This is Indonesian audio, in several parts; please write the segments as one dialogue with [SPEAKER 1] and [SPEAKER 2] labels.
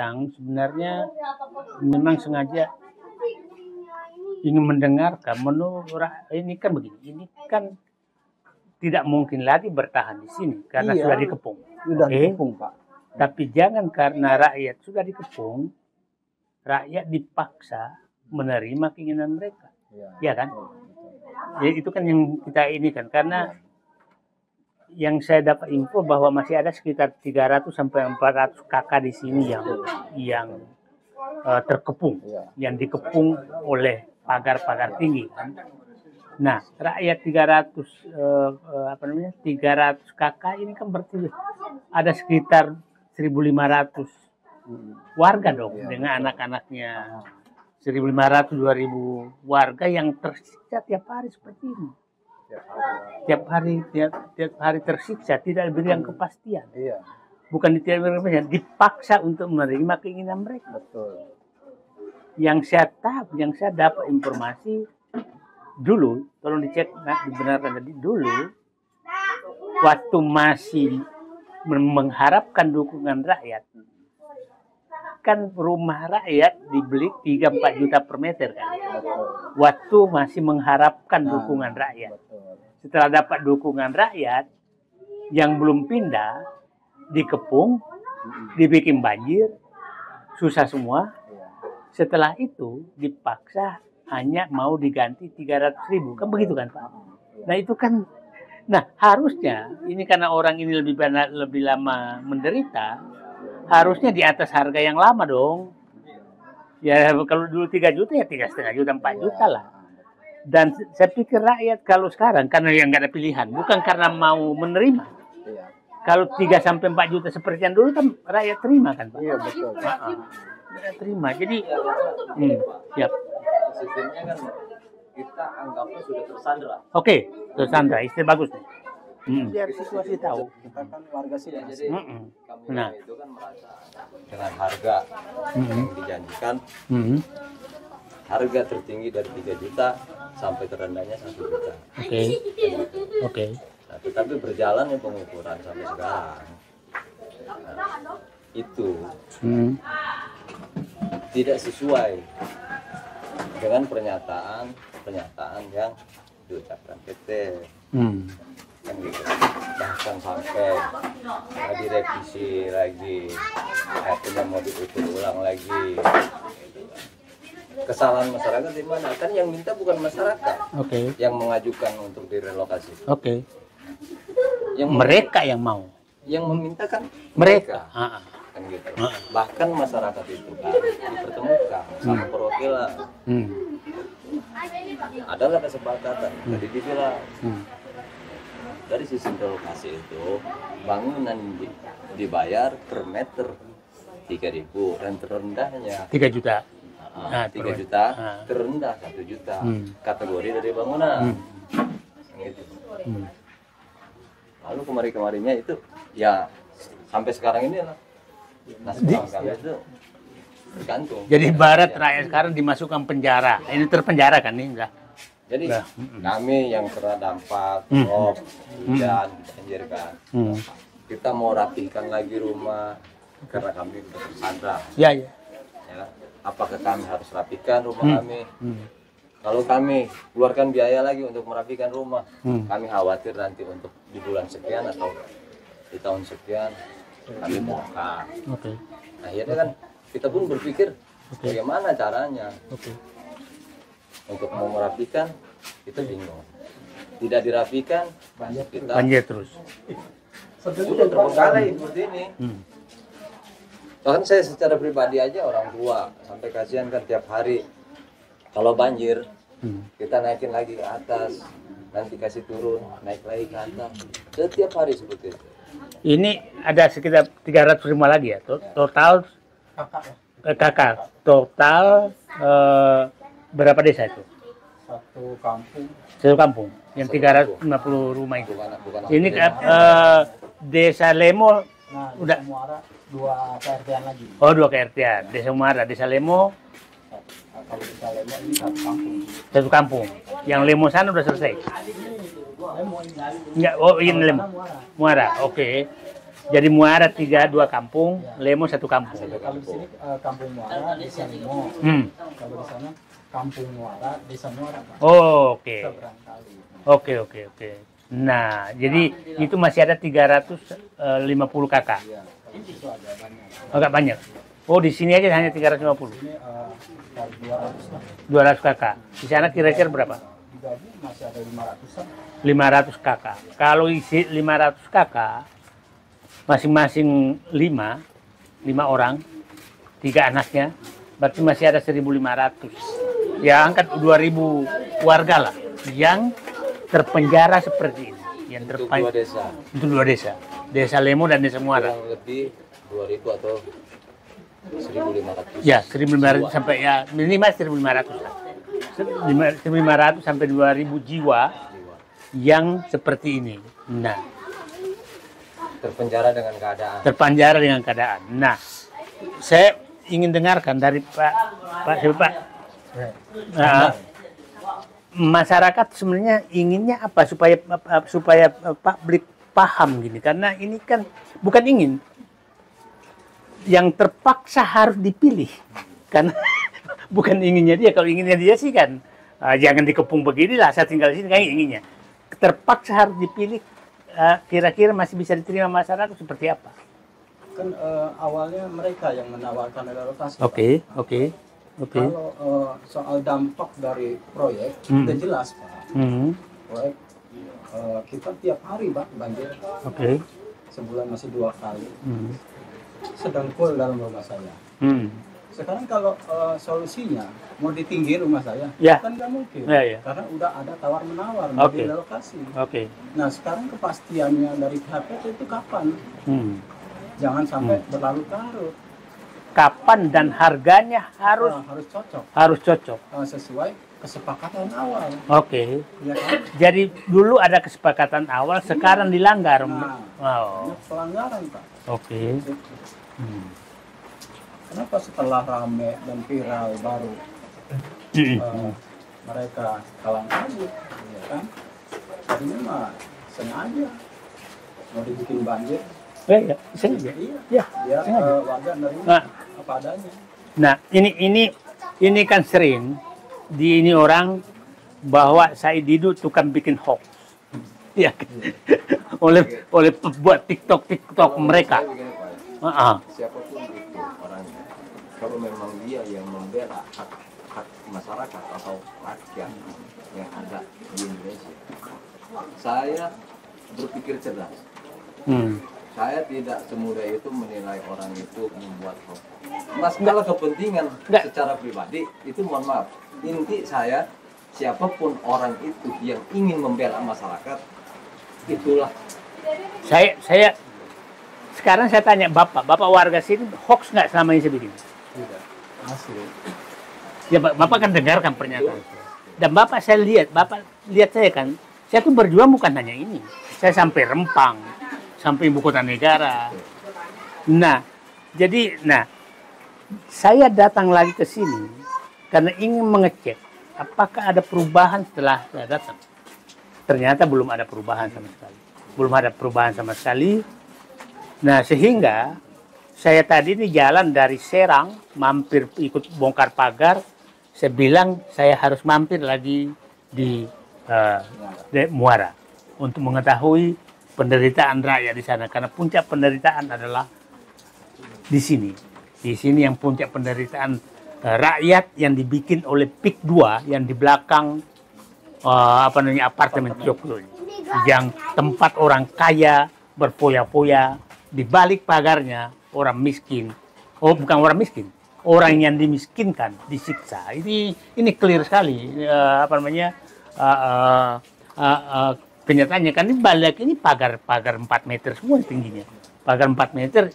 [SPEAKER 1] datang sebenarnya memang sengaja ingin mendengarkan. Menurut ini kan begini, ini kan tidak mungkin lagi bertahan di sini karena sudah dikepung.
[SPEAKER 2] Sudah dikepung, Pak.
[SPEAKER 1] Tapi jangan karena rakyat sudah dikepung, rakyat dipaksa menerima keinginan mereka. Ya kan? Jadi itu kan yang kita ini kan, karena yang saya dapat info bahwa masih ada sekitar 300 sampai 400 kakak di sini yang terkepung, yang dikepung oleh pagar-pagar tinggi. Nah, rakyat 300 kakak ini kan berarti ada sekitar 1.500 warga dong dengan anak-anaknya. 1.500 2.000 warga yang tersiksa tiap hari seperti ini. Tiap hari tersiksa, tidak diberikan kepastian. Bukan tidak diberikan kepastian, dipaksa untuk menerima keinginan mereka.
[SPEAKER 2] Betul.
[SPEAKER 1] Yang saya dapat informasi dulu, tolong dicek, dibenarkan tadi dulu, waktu masih mengharapkan dukungan rakyat, kan rumah rakyat dibeli 3-4 juta per meter kan. Waktu masih mengharapkan dukungan rakyat. Setelah dapat dukungan rakyat yang belum pindah, dikepung, dibikin banjir, susah semua. Setelah itu dipaksa hanya mau diganti 300.000, kan begitu kan Pak? Nah itu kan, nah harusnya ini karena orang ini lebih lama menderita, harusnya di atas harga yang lama dong. Ya kalau dulu 3 juta ya 3,5 juta, 4 juta lah. Dan saya pikir rakyat kalau sekarang karena yang nggak ada pilihan, bukan karena mau menerima. Kalau 3 sampai 4 juta seperti yang dulu kan rakyat terima kan Pak?
[SPEAKER 2] Iya betul.
[SPEAKER 1] Rakyat terima. Jadi siap.
[SPEAKER 3] Sistemnya kan kita anggapnya sudah tersandra.
[SPEAKER 1] Oke, tersandra, istilah bagus nih. Biar situasi tahu.
[SPEAKER 2] Kita kan warga sini.
[SPEAKER 3] Jadi kami
[SPEAKER 1] Nah.
[SPEAKER 3] itu kan merasa dengan harga yang dijanjikan, harga tertinggi dari 3 juta sampai terendahnya 1 juta.
[SPEAKER 1] Oke.
[SPEAKER 3] Nah, tetapi berjalan pengukuran sampai sekarang, nah, itu tidak sesuai dengan pernyataan yang diucapkan PT. Kan gitu. Bahkan sampai direvisi lagi, akhirnya mau diukur ulang lagi. Kesalahan masyarakat di mana? Kan yang minta bukan masyarakat, yang mengajukan untuk direlokasi. Yang
[SPEAKER 1] Mereka yang mau.
[SPEAKER 3] Yang meminta kan
[SPEAKER 1] Mereka.
[SPEAKER 3] Kan gitu. Bahkan masyarakat itu kan dipertemukan sama perwakilan. Adalah kesepakatan. Tadi dibilang dari sistem relokasi itu bangunan dibayar per meter 3.000 dan terendahnya
[SPEAKER 1] 3 juta.
[SPEAKER 3] 3 juta, terendah 1 juta. Kategori dari bangunan. Gitu. Lalu kemarin-kemarinnya itu ya sampai sekarang ini lah. Nah, kami itu tergantung.
[SPEAKER 1] Jadi barat rakyat sekarang dimasukkan penjara. Ini terpenjara kan nih enggak?
[SPEAKER 3] Jadi kami yang kena dampak rob, hujan, banjir kan. Kita mau rapihkan lagi rumah karena kami sudah tersandra.
[SPEAKER 1] Ya.
[SPEAKER 3] Apakah kami harus rapihkan rumah kami? Kalau kami keluarkan biaya lagi untuk merapikan rumah, kami khawatir nanti untuk di bulan sekian atau di tahun sekian kami bongkar. Nah, akhirnya kan kita pun berpikir bagaimana caranya untuk mau merapikan, kita bingung. Tidak dirapikan, kita
[SPEAKER 1] Banjir terus.
[SPEAKER 3] sudah terbengkalai seperti ini. Bahkan saya secara pribadi aja orang tua sampai kasihan kan tiap hari kalau banjir kita naikin lagi ke atas, nanti kasih turun, naik lagi ke atas, setiap hari seperti itu.
[SPEAKER 1] Ini ada sekitar 305 lagi ya. Total kakak. Total berapa desa itu? Satu kampung. Yang 350 rumah itu.
[SPEAKER 3] Bukan
[SPEAKER 1] Ini desa Lemo udah
[SPEAKER 2] Muara 2 KRT-an lagi.
[SPEAKER 1] Oh, 2 KRT-an. Desa Muara, desa Lemo.
[SPEAKER 2] Kalau desa Lemo ini 1 kampung.
[SPEAKER 1] Satu kampung. Yang Lemo sana udah selesai.
[SPEAKER 2] Lemo ini.
[SPEAKER 1] Enggak, oh ini Lemo. Muara. Oke. Jadi Muara 2 kampung, Lemo 1 kampung.
[SPEAKER 2] Kalau di sini Kampung Muara, Desa Lemo. Kalau di sana Kampung Muara, Desa Muara, Pak.
[SPEAKER 1] Oh, oke.
[SPEAKER 2] Seberang kali.
[SPEAKER 1] Oke. Nah, jadi itu masih ada 350 kakak.
[SPEAKER 2] Iya, itu ada banyak.
[SPEAKER 1] Agak banyak. Oh, di sini aja hanya 350.
[SPEAKER 2] Ini 200 lah.
[SPEAKER 1] 200 kakak. Di sana kira-kira berapa?
[SPEAKER 2] Digabung masih ada 500-an.
[SPEAKER 1] 500 kakak. Kalau isi 500 kakak, masing-masing 5 orang, 3 anaknya, berarti masih ada 1.500. Ya, angkat 2.000 warga lah yang terpenjara seperti ini. Yang
[SPEAKER 3] Untuk 2 desa.
[SPEAKER 1] Untuk 2 desa. Desa Lemo dan Desa Muara.
[SPEAKER 3] Kurang lebih 2.000 atau 1.500.
[SPEAKER 1] Ya, 1.500 sampai ya minimal 1.500 lah. 1.500 sampai 2.000 jiwa yang seperti ini. Nah,
[SPEAKER 3] Terpenjara dengan keadaan.
[SPEAKER 1] terpanjara dengan keadaan. Nah, saya ingin dengarkan dari Pak siapa? Nah, masyarakat sebenarnya inginnya apa supaya publik paham gini, karena ini kan bukan ingin, yang terpaksa harus dipilih karena bukan inginnya dia. Kalau inginnya dia sih kan jangan dikepung beginilah, saya tinggal di sini kayak inginnya. Terpaksa harus dipilih, kira-kira masih bisa diterima masyarakat seperti apa?
[SPEAKER 2] Kan awalnya mereka yang menawarkan relokasi.
[SPEAKER 1] Oke.
[SPEAKER 2] Kalau soal dampak dari proyek, sudah jelas, Pak. Proyek kita tiap hari, Pak, banjir.
[SPEAKER 1] Oke.
[SPEAKER 2] Sebulan masih 2 kali. Sedang full dalam rumah saya. Sekarang kalau solusinya mau ditinggi rumah saya,
[SPEAKER 1] Ya.
[SPEAKER 2] kan nggak mungkin.
[SPEAKER 1] Ya.
[SPEAKER 2] Karena udah ada tawar-menawar mau
[SPEAKER 1] Oke.
[SPEAKER 2] direlokasi.
[SPEAKER 1] Oke.
[SPEAKER 2] Nah, sekarang kepastiannya dari pihak PT itu kapan? Jangan sampai berlarut-larut.
[SPEAKER 1] Kapan dan harganya harus
[SPEAKER 2] Harus cocok.
[SPEAKER 1] cocok.
[SPEAKER 2] Sesuai kesepakatan awal.
[SPEAKER 1] Oke.
[SPEAKER 2] Ya kan?
[SPEAKER 1] Jadi dulu ada kesepakatan awal, sekarang dilanggar.
[SPEAKER 2] Nah,
[SPEAKER 1] Oh.
[SPEAKER 2] ini pelanggaran, Pak.
[SPEAKER 1] Oke.
[SPEAKER 2] Kenapa setelah rame dan viral baru mereka kalang kabut, ya kan? Tadinya mah sengaja mau dibikin banjir.
[SPEAKER 1] Ya, sengaja.
[SPEAKER 2] Iya.
[SPEAKER 1] Ya,
[SPEAKER 2] Biar
[SPEAKER 1] sengaja.
[SPEAKER 2] warga nerima
[SPEAKER 1] Nah.
[SPEAKER 2] apa adanya.
[SPEAKER 1] Nah, ini kan sering ini orang bahwa Said Didu tukang bikin hoax. Ya. oleh buat TikTok mereka.
[SPEAKER 3] Saya begini, Pak. Siapapun itu orangnya, kalau memang dia yang membela hak masyarakat atau rakyat yang ada di Indonesia, saya berpikir cerdas. Saya tidak semudah itu menilai orang itu membuat hoax. Masalah kepentingan secara pribadi itu mohon maaf. Inti saya, siapapun orang itu yang ingin membela masyarakat, itulah.
[SPEAKER 1] Saya sekarang saya tanya Bapak warga sini hoax nggak selama ini sebegini?
[SPEAKER 2] Tidak. Asli.
[SPEAKER 1] Ya, Bapak kan dengarkan pernyataan saya. Dan Bapak lihat saya kan, saya tuh berjuang bukan hanya ini. Saya sampai Rempang, sampai ibu kota negara. Nah, saya datang lagi ke sini karena ingin mengecek apakah ada perubahan setelah saya datang. Ternyata belum ada perubahan sama sekali. Nah, sehingga saya tadi ini jalan dari Serang, mampir ikut bongkar pagar. Saya bilang saya harus mampir lagi di Muara untuk mengetahui penderitaan rakyat di sana, karena puncak penderitaan adalah di sini. Di sini yang puncak penderitaan rakyat yang dibikin oleh PIK 2 yang di belakang apartemen Joglo, yang tempat orang kaya berfoya-foya, di balik pagarnya orang miskin. Oh, bukan orang miskin, orang yang dimiskinkan disiksa. Ini clear sekali kenyataannya. Kan ini balik ini pagar 4 meter semua tingginya, pagar 4 meter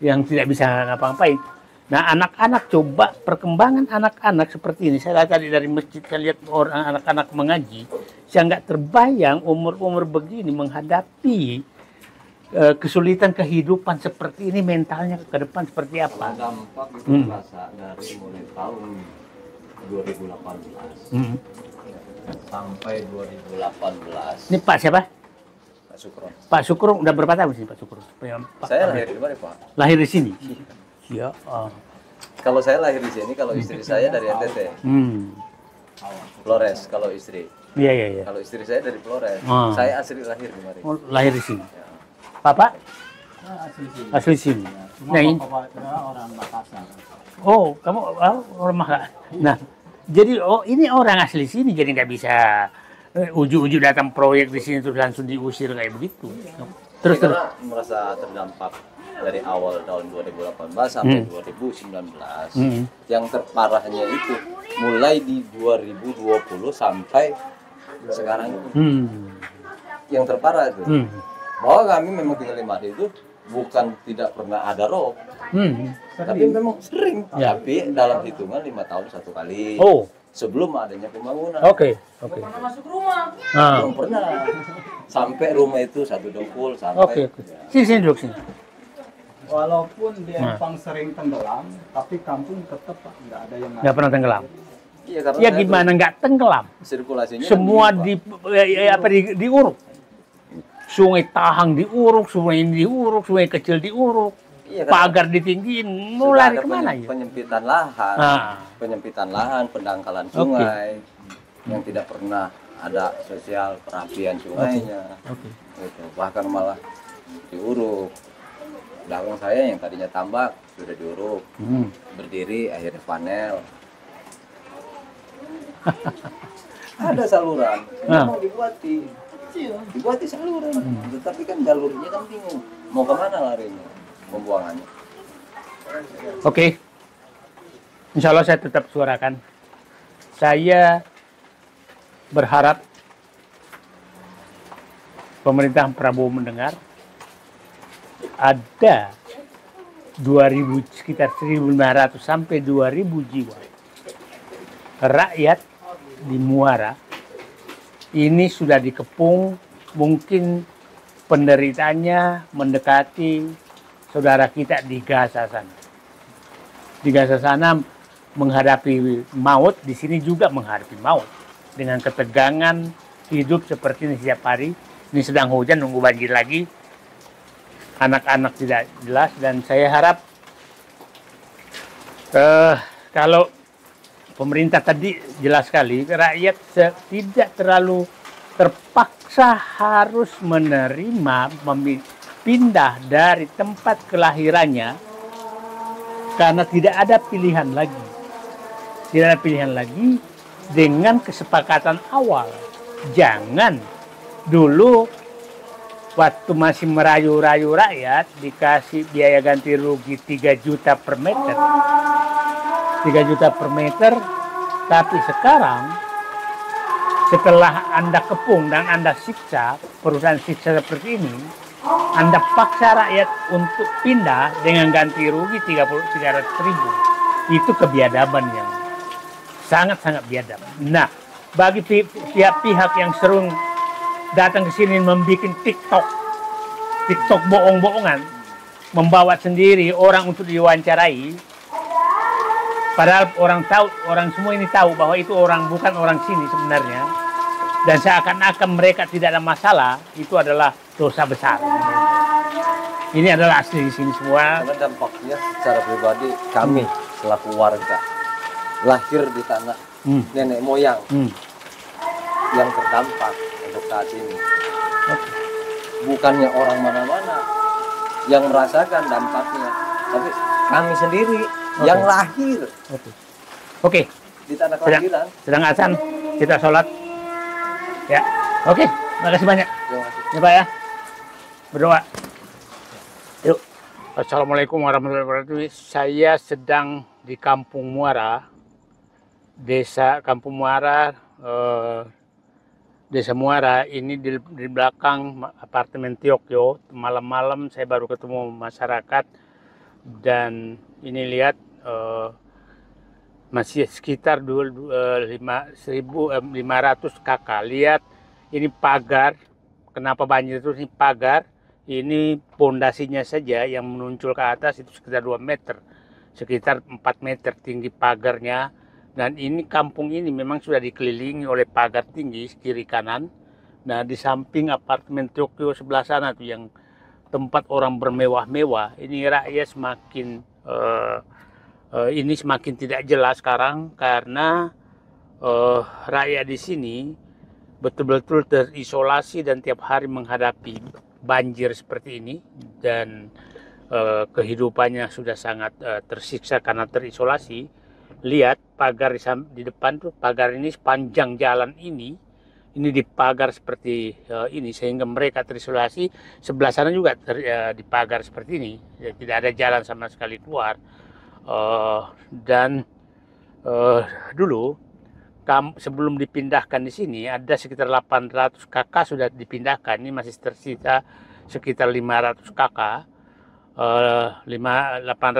[SPEAKER 1] yang tidak bisa ngapa-ngapain. Nah, anak-anak, coba perkembangan anak-anak seperti ini. Saya lihat tadi dari masjid, saya lihat orang anak-anak mengaji, saya nggak terbayang umur-umur begini menghadapi kesulitan kehidupan seperti ini, mentalnya ke depan seperti apa?
[SPEAKER 3] Dampak itu terasa dari mulai tahun 2018 sampai 2018.
[SPEAKER 1] Ini Pak siapa?
[SPEAKER 3] Pak Sukron.
[SPEAKER 1] Pak Sukron udah berapa tahun sih Pak Sukron?
[SPEAKER 3] Saya lahir di mana Pak?
[SPEAKER 1] Lahir di sini. Ya.
[SPEAKER 3] Kalau saya lahir di sini, kalau istri saya dari NTT. Flores kalau istri.
[SPEAKER 1] Iya.
[SPEAKER 3] Kalau istri saya dari Flores. Saya asli lahir di Mari.
[SPEAKER 1] Oh, lahir di sini. Ya. Bapak? Asli sini.
[SPEAKER 2] Cuma bapaknya orang Makassar.
[SPEAKER 1] Oh, kamu orang Makassar. Nah, jadi ini orang asli sini, jadi nggak bisa ujuk-ujuk datang proyek di sini terus langsung diusir kayak begitu. Terus
[SPEAKER 3] merasa terdampak dari awal tahun 2018 sampai 2019. Yang terparahnya itu mulai di 2020 sampai sekarang itu. Yang terparah itu bahwa kami memang tinggal di Mari itu bukan tidak pernah ada rob, tapi memang sering.
[SPEAKER 1] Ya.
[SPEAKER 3] Tapi dalam hitungan 5 tahun satu kali. Sebelum adanya pembangunan.
[SPEAKER 1] Oke.
[SPEAKER 4] Masuk rumah.
[SPEAKER 3] Belum pernah. Sampai rumah itu satu dongkul sampai.
[SPEAKER 1] Sini duduk sini.
[SPEAKER 2] Walaupun dia Empang sering tenggelam, tapi kampung tetap nggak ada yang
[SPEAKER 1] nggak pernah tenggelam.
[SPEAKER 3] Iya, karena
[SPEAKER 1] ya gimana nggak tenggelam?
[SPEAKER 3] Sirkulasinya
[SPEAKER 1] semua diuruk. Sungai Tahang diuruk, sungai ini diuruk, sungai kecil diuruk, pagar ditinggiin, mulai kemana ya?
[SPEAKER 3] Penyempitan lahan, penyempitan lahan, pendangkalan sungai yang tidak pernah ada sosial perapian sungainya, gitu. Bahkan malah diuruk. Belakang saya yang tadinya tambak sudah diuruk, berdiri akhirnya panel. Ada saluran, memang dibuati saluran, tetapi kan jalurnya kan bingung, mau kemana larinya, pembuangannya.
[SPEAKER 1] Oke. Insya Allah saya tetap suarakan. Saya berharap pemerintah Prabowo mendengar. Ada 2.000, sekitar 1.500 sampai 2.000 jiwa rakyat di Muara ini sudah dikepung, mungkin penderitaannya mendekati saudara kita di Gaza sana. Di Gaza sana menghadapi maut, di sini juga menghadapi maut dengan ketegangan hidup seperti ini setiap hari. Ini sedang hujan, nunggu banjir lagi. Anak-anak tidak jelas, dan saya harap kalau pemerintah tadi jelas sekali, rakyat tidak terlalu terpaksa harus menerima pindah dari tempat kelahirannya karena tidak ada pilihan lagi. Tidak ada pilihan lagi dengan kesepakatan awal. Jangan dulu waktu masih merayu-rayu rakyat dikasih biaya ganti rugi 3 juta per meter. 3 juta per meter, tapi sekarang setelah Anda kepung dan Anda siksa, perusahaan siksa seperti ini, Anda paksa rakyat untuk pindah dengan ganti rugi 300 ribu. Itu kebiadaban yang sangat-sangat biadab. Nah, bagi pihak-pihak yang sering datang ke sini membuat TikTok bohong-bohongan, membawa sendiri orang untuk diwawancarai, padahal orang semua ini tahu bahwa itu bukan orang sini sebenarnya, dan seakan-akan mereka tidak ada masalah, itu adalah dosa besar. Ini adalah asli di sini semua.
[SPEAKER 3] Karena dampaknya secara pribadi kami selaku warga lahir di tanah nenek moyang yang terdampak untuk saat ini. Bukannya orang mana-mana yang merasakan dampaknya, tapi kami sendiri yang lahir.
[SPEAKER 1] Oke.
[SPEAKER 3] Di tanah kelahiran.
[SPEAKER 1] Sedang azan, kita sholat. Ya, oke. Makasih banyak. Ya Pak ya. Berdoa. Yuk. Assalamualaikum warahmatullahi wabarakatuh. Saya sedang di Kampung Muara, Desa Kampung Muara. Desa Muara ini di belakang apartemen Tokyo. Malam-malam saya baru ketemu masyarakat, dan ini lihat masih sekitar 1.500 kakak. Lihat ini pagar. Kenapa banjir terus? Ini pagar. Ini pondasinya saja yang menuncul ke atas itu sekitar 2 meter, sekitar 4 meter tinggi pagarnya. Dan ini kampung ini memang sudah dikelilingi oleh pagar tinggi kiri kanan, Nah, di samping apartemen Tokyo sebelah sana tuh yang tempat orang bermewah-mewah, ini rakyat semakin ini semakin tidak jelas sekarang karena rakyat di sini betul-betul terisolasi dan tiap hari menghadapi banjir seperti ini, dan kehidupannya sudah sangat tersiksa karena terisolasi. Lihat pagar di depan tuh, pagar ini sepanjang jalan ini dipagar seperti ini sehingga mereka terisolasi. Sebelah sana juga dipagar seperti ini, ya, tidak ada jalan sama sekali keluar. Dan dulu sebelum dipindahkan di sini ada sekitar 800 kakak sudah dipindahkan. Ini masih tersisa sekitar 500 kakak. 800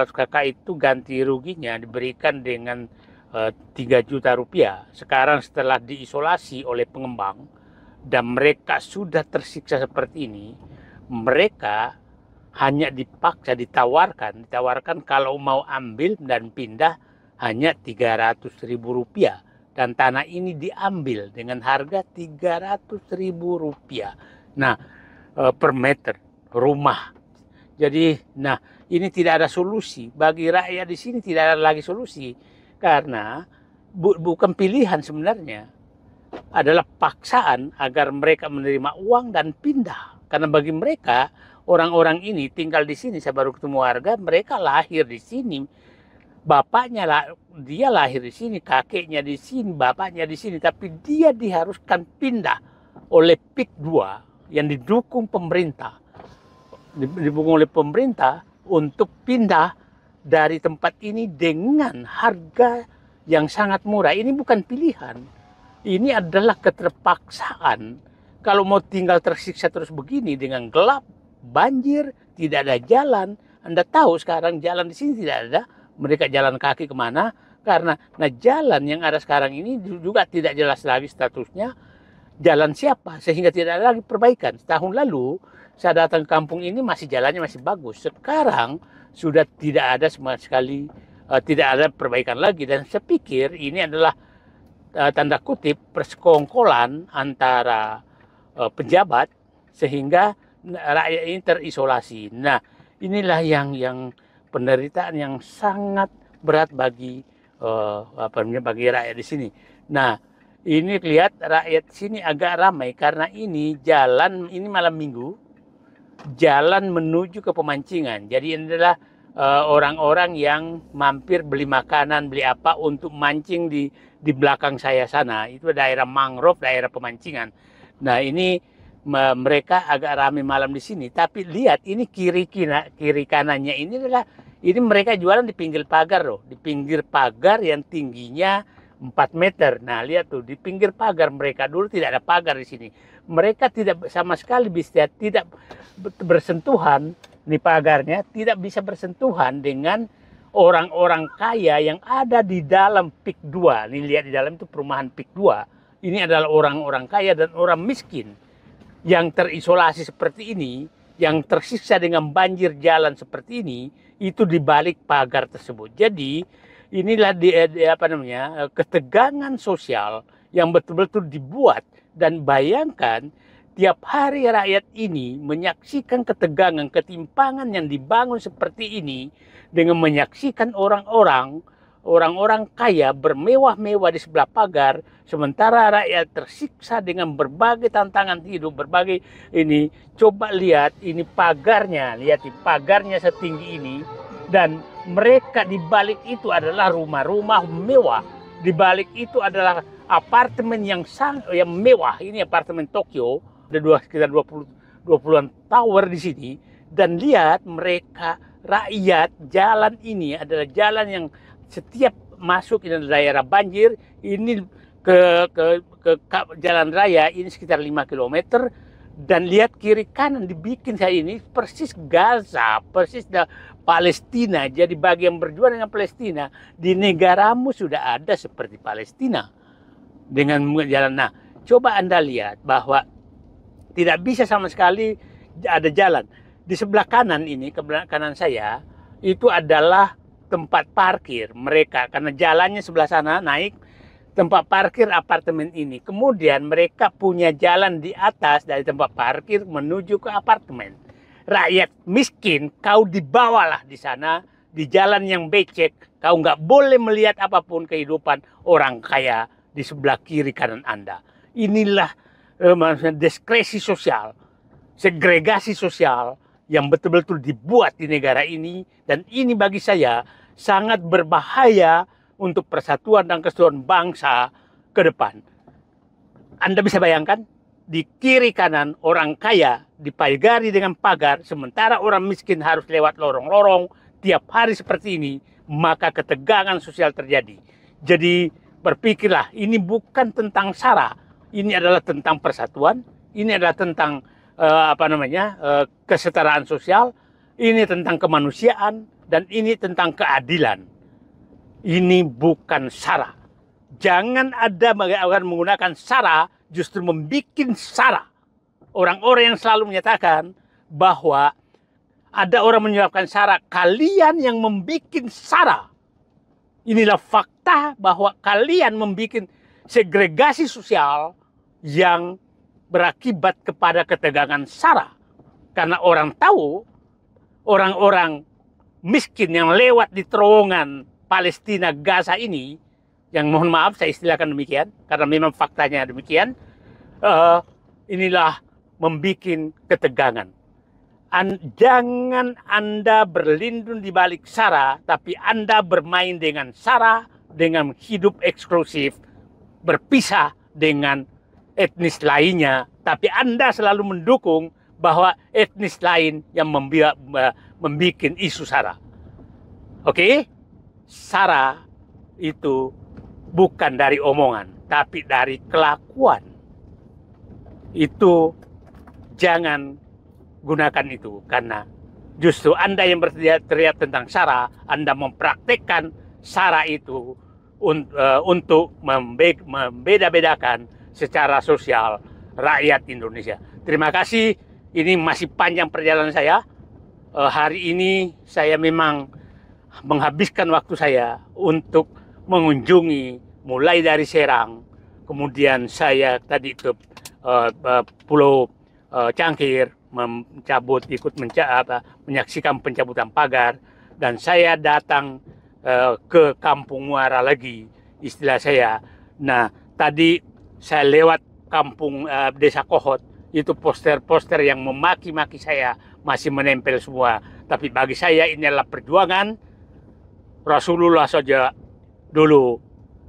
[SPEAKER 1] kakak itu ganti ruginya diberikan dengan 3 juta rupiah. Sekarang setelah diisolasi oleh pengembang dan mereka sudah tersiksa seperti ini, mereka hanya dipaksa ditawarkan kalau mau ambil dan pindah hanya 300.000 rupiah. Dan tanah ini diambil dengan harga 300.000 rupiah. Nah, per meter rumah. Jadi, nah ini tidak ada solusi bagi rakyat di sini, tidak ada lagi solusi karena bukan pilihan sebenarnya, adalah paksaan agar mereka menerima uang dan pindah. Karena bagi mereka orang-orang ini tinggal di sini. Saya baru ketemu warga, mereka lahir di sini, bapaknya dia lahir di sini, kakeknya di sini, bapaknya di sini, tapi dia diharuskan pindah oleh PIK 2 yang didukung pemerintah. Didukung oleh pemerintah untuk pindah dari tempat ini dengan harga yang sangat murah. Ini bukan pilihan, ini adalah keterpaksaan. Kalau mau tinggal tersiksa terus begini dengan gelap, banjir, tidak ada jalan. Anda tahu sekarang jalan di sini tidak ada, mereka jalan kaki kemana? Karena jalan yang ada sekarang ini juga tidak jelas lagi statusnya. Jalan siapa? Sehingga tidak ada lagi perbaikan. Setahun lalu saya datang ke kampung ini jalannya masih bagus. Sekarang sudah tidak ada sama sekali, tidak ada perbaikan lagi. Dan saya pikir ini adalah tanda kutip persekongkolan antara pejabat sehingga rakyat ini terisolasi. Nah, inilah yang penderitaan yang sangat berat bagi bagi rakyat di sini. Nah, ini lihat rakyat sini agak ramai karena ini jalan, ini malam minggu, jalan menuju ke pemancingan. Jadi ini adalah orang-orang yang mampir beli makanan, beli apa untuk mancing di belakang saya sana. Itu daerah mangrove, daerah pemancingan. Nah, ini mereka agak ramai malam di sini. Tapi lihat ini kiri kanannya ini adalah, ini mereka jualan di pinggir pagar loh, di pinggir pagar yang tingginya 4 meter. Nah, lihat tuh di pinggir pagar mereka, dulu tidak ada pagar di sini. Mereka tidak sama sekali bisa tidak bersentuhan, di pagarnya tidak bisa bersentuhan dengan orang-orang kaya yang ada di dalam PIK 2. Ini lihat di dalam itu perumahan PIK 2. Ini adalah orang-orang kaya dan orang miskin yang terisolasi seperti ini, yang tersiksa dengan banjir jalan seperti ini, itu di balik pagar tersebut. Jadi inilah ketegangan sosial yang betul-betul dibuat. Dan bayangkan tiap hari rakyat ini menyaksikan ketegangan, ketimpangan yang dibangun seperti ini dengan menyaksikan orang-orang kaya bermewah-mewah di sebelah pagar, sementara rakyat tersiksa dengan berbagai tantangan hidup, berbagai ini. Coba lihat ini pagarnya, lihat pagarnya setinggi ini, dan mereka di balik itu adalah rumah-rumah mewah, di balik itu adalah apartemen yang mewah. Ini apartemen Tokyo, ada sekitar 20-an tower di sini. Dan lihat mereka rakyat, jalan ini adalah jalan yang setiap masuk ke daerah banjir, ini ke jalan raya ini sekitar 5 km. Dan lihat kiri kanan dibikin saya ini persis Gaza, persis Palestina. Jadi bagi yang berjuang dengan Palestina, di negaramu sudah ada seperti Palestina dengan jalan. Nah, coba Anda lihat bahwa tidak bisa sama sekali ada jalan. Di sebelah kanan ini, ke kanan saya, itu adalah tempat parkir mereka. Karena jalannya sebelah sana naik, tempat parkir apartemen ini. Kemudian mereka punya jalan di atas dari tempat parkir menuju ke apartemen. Rakyat miskin, kau dibawalah di sana, di jalan yang becek. Kau nggak boleh melihat apapun kehidupan orang kaya di sebelah kiri kanan Anda. Inilah diskresi sosial, segregasi sosial yang betul-betul dibuat di negara ini. Dan ini bagi saya sangat berbahaya untuk persatuan dan kesatuan bangsa ke depan. Anda bisa bayangkan, di kiri kanan orang kaya dipagari dengan pagar, sementara orang miskin harus lewat lorong-lorong tiap hari seperti ini, maka ketegangan sosial terjadi. Jadi berpikirlah, ini bukan tentang SARA, ini adalah tentang persatuan, ini adalah tentang kesetaraan sosial, ini tentang kemanusiaan, dan ini tentang keadilan. Ini bukan SARA. Jangan ada menggunakan SARA justru membuat SARA. Orang-orang yang selalu menyatakan bahwa ada orang menyebabkan SARA, kalian yang membuat SARA. Inilah fakta bahwa kalian membuat segregasi sosial yang berakibat kepada ketegangan SARA. Karena orang tahu, orang-orang miskin yang lewat di terowongan Palestina Gaza ini, yang mohon maaf saya istilahkan demikian, karena memang faktanya demikian, inilah membuat ketegangan. Jangan Anda berlindung di balik SARA, tapi Anda bermain dengan SARA, dengan hidup eksklusif, berpisah dengan etnis lainnya, tapi Anda selalu mendukung bahwa etnis lain yang membuat isu SARA. Oke? SARA itu bukan dari omongan, tapi dari kelakuan. Itu jangan gunakan itu, karena justru Anda yang berteriak tentang SARA, Anda mempraktekkan SARA itu untuk membeda-bedakan secara sosial rakyat Indonesia. Terima kasih, ini masih panjang perjalanan saya. Hari ini saya memang menghabiskan waktu saya untuk mengunjungi mulai dari Serang, kemudian saya tadi ke Pulau Cangkir, menyaksikan pencabutan pagar, dan saya datang ke Kampung Muara lagi, istilah saya. Nah, tadi saya lewat kampung Desa Kohot, itu poster-poster yang memaki-maki saya masih menempel semua. Tapi bagi saya ini adalah perjuangan. Rasulullah saja dulu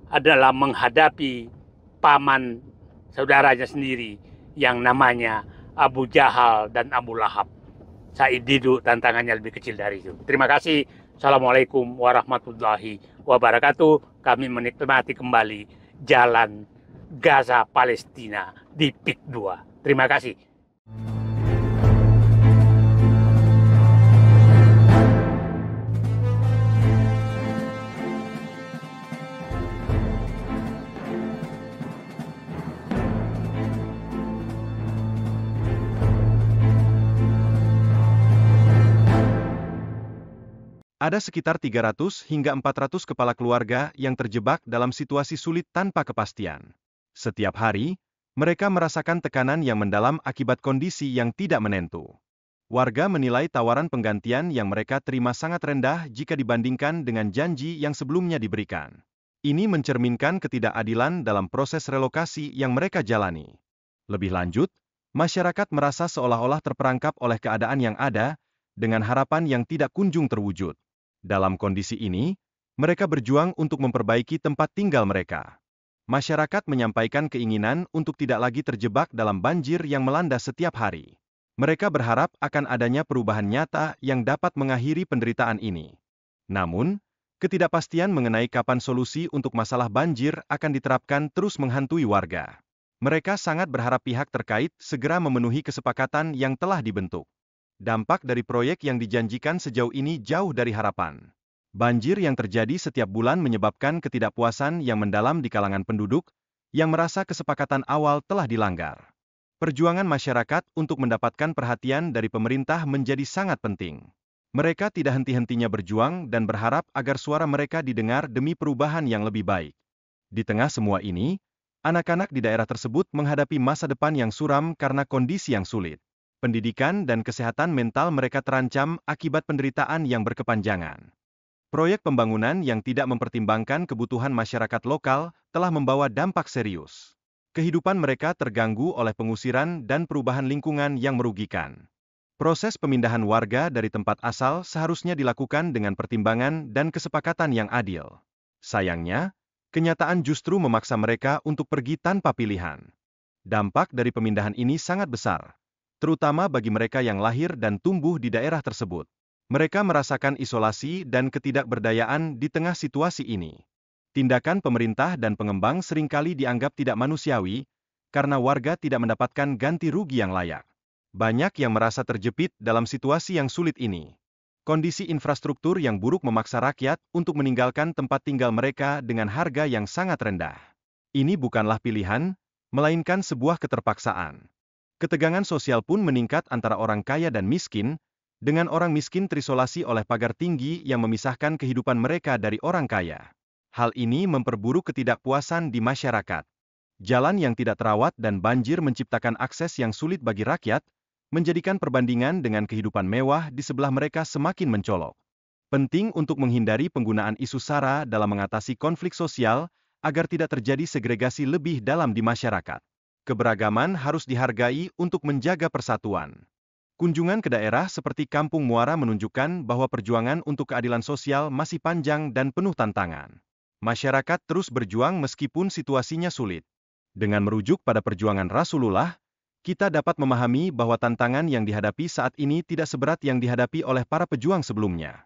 [SPEAKER 1] adalah menghadapi paman saudaranya sendiri yang namanya Abu Jahal dan Abu Lahab. Said Didu tantangannya lebih kecil dari itu. Terima kasih. Assalamualaikum warahmatullahi wabarakatuh. Kami menikmati kembali jalan Gaza Palestina di PIK 2. Terima kasih.
[SPEAKER 4] Ada sekitar 300 hingga 400 kepala keluarga yang terjebak dalam situasi sulit tanpa kepastian. Setiap hari, mereka merasakan tekanan yang mendalam akibat kondisi yang tidak menentu. Warga menilai tawaran penggantian yang mereka terima sangat rendah jika dibandingkan dengan janji yang sebelumnya diberikan. Ini mencerminkan ketidakadilan dalam proses relokasi yang mereka jalani. Lebih lanjut, masyarakat merasa seolah-olah terperangkap oleh keadaan yang ada, dengan harapan yang tidak kunjung terwujud. Dalam kondisi ini, mereka berjuang untuk memperbaiki tempat tinggal mereka. Masyarakat menyampaikan keinginan untuk tidak lagi terjebak dalam banjir yang melanda setiap hari. Mereka berharap akan adanya perubahan nyata yang dapat mengakhiri penderitaan ini. Namun, ketidakpastian mengenai kapan solusi untuk masalah banjir akan diterapkan terus menghantui warga. Mereka sangat berharap pihak terkait segera memenuhi kesepakatan yang telah dibentuk. Dampak dari proyek yang dijanjikan sejauh ini jauh dari harapan. Banjir yang terjadi setiap bulan menyebabkan ketidakpuasan yang mendalam di kalangan penduduk, yang merasa kesepakatan awal telah dilanggar. Perjuangan masyarakat untuk mendapatkan perhatian dari pemerintah menjadi sangat penting. Mereka tidak henti-hentinya berjuang dan berharap agar suara mereka didengar demi perubahan yang lebih baik. Di tengah semua ini, anak-anak di daerah tersebut menghadapi masa depan yang suram karena kondisi yang sulit. Pendidikan dan kesehatan mental mereka terancam akibat penderitaan yang berkepanjangan. Proyek pembangunan yang tidak mempertimbangkan kebutuhan masyarakat lokal telah membawa dampak serius. Kehidupan mereka terganggu oleh pengusiran dan perubahan lingkungan yang merugikan. Proses pemindahan warga dari tempat asal seharusnya dilakukan dengan pertimbangan dan kesepakatan yang adil. Sayangnya, kenyataan justru memaksa mereka untuk pergi tanpa pilihan. Dampak dari pemindahan ini sangat besar, terutama bagi mereka yang lahir dan tumbuh di daerah tersebut. Mereka merasakan isolasi dan ketidakberdayaan di tengah situasi ini. Tindakan pemerintah dan pengembang seringkali dianggap tidak manusiawi, karena warga tidak mendapatkan ganti rugi yang layak. Banyak yang merasa terjepit dalam situasi yang sulit ini. Kondisi infrastruktur yang buruk memaksa rakyat untuk meninggalkan tempat tinggal mereka dengan harga yang sangat rendah. Ini bukanlah pilihan, melainkan sebuah keterpaksaan. Ketegangan sosial pun meningkat antara orang kaya dan miskin, dengan orang miskin terisolasi oleh pagar tinggi yang memisahkan kehidupan mereka dari orang kaya. Hal ini memperburuk ketidakpuasan di masyarakat. Jalan yang tidak terawat dan banjir menciptakan akses yang sulit bagi rakyat, menjadikan perbandingan dengan kehidupan mewah di sebelah mereka semakin mencolok. Penting untuk menghindari penggunaan isu SARA dalam mengatasi konflik sosial, agar tidak terjadi segregasi lebih dalam di masyarakat. Keberagaman harus dihargai untuk menjaga persatuan. Kunjungan ke daerah seperti Kampung Muara menunjukkan bahwa perjuangan untuk keadilan sosial masih panjang dan penuh tantangan. Masyarakat terus berjuang meskipun situasinya sulit. Dengan merujuk pada perjuangan Rasulullah, kita dapat memahami bahwa tantangan yang dihadapi saat ini tidak seberat yang dihadapi oleh para pejuang sebelumnya.